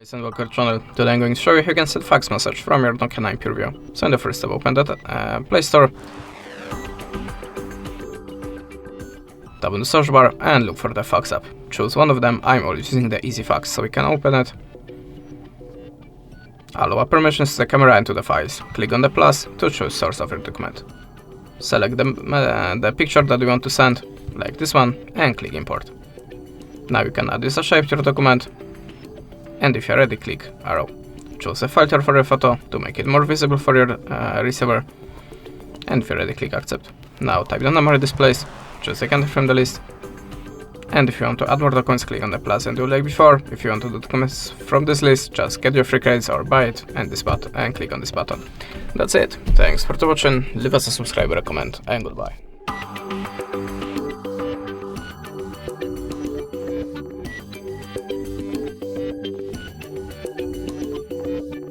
And welcome to the channel. Today I'm going to show you how you can send fax message from your Nokia 9 PureView. So in the first step, open the Play Store, tap on the search bar and look for the fax app. Choose one of them. I'm always using the Easy Fax, so we can open it. Allow permissions to the camera and to the files. Click on the plus to choose source of your document. Select the picture that you want to send, like this one, and click import. Now you can add this shape to your document. And if you're ready, click arrow. Choose a filter for your photo to make it more visible for your receiver. And if you're ready, click accept. Now type the number displays, choose a country from the list. And if you want to add more documents, click on the plus and do like before. If you want to do documents from this list, just get your free credits or buy it and this button and click on this button. That's it. Thanks for watching. Leave us a subscribe or a comment and goodbye.